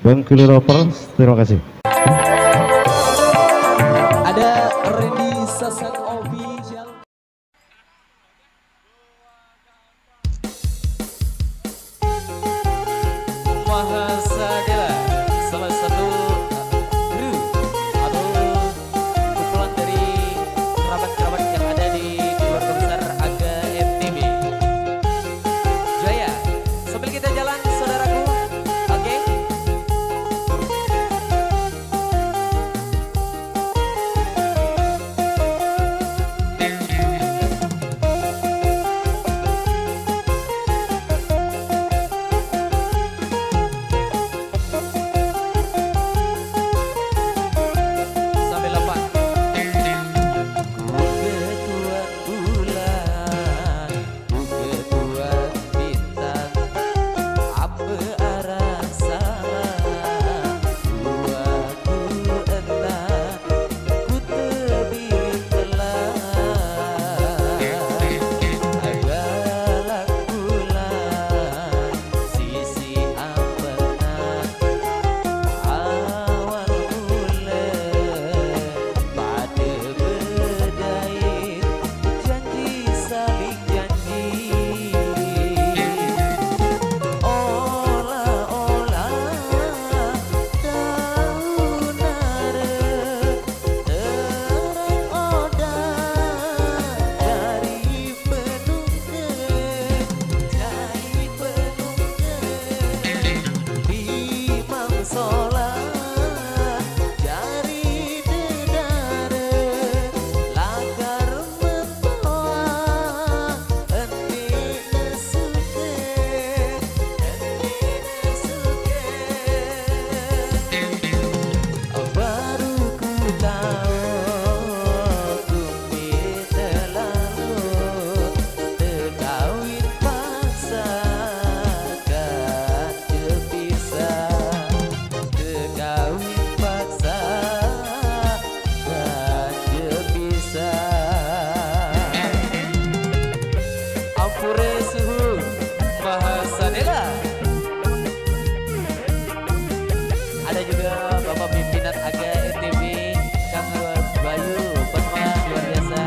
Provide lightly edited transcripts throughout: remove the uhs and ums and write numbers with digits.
Bengkulu Rovers, terima kasih. Ada Randy Sasak Official. Mahasadila, salah satu kru atau kumpulan dari kerabat-kerabat yang ada di keluarga besar Aga FTV. Jaya, sambil kita jalan saudaraku, oke? Ada juga Bapak pimpinan Aga FTV, Kang Bayu Fatma, luar biasa.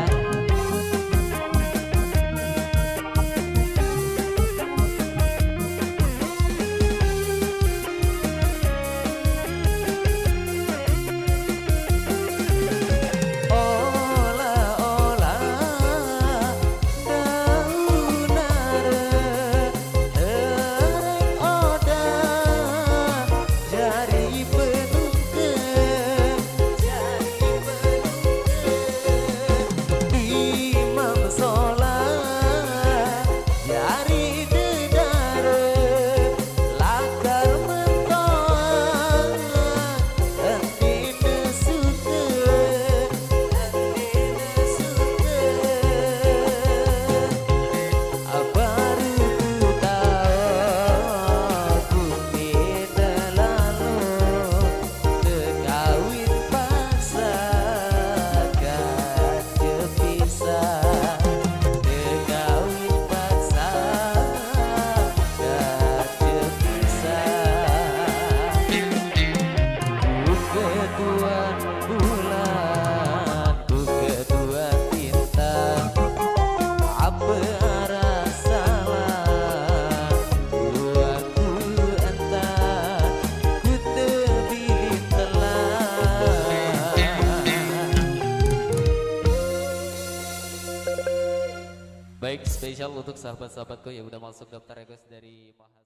Baik, spesial untuk sahabat-sahabatku yang udah masuk daftar request dari Mahasiswa.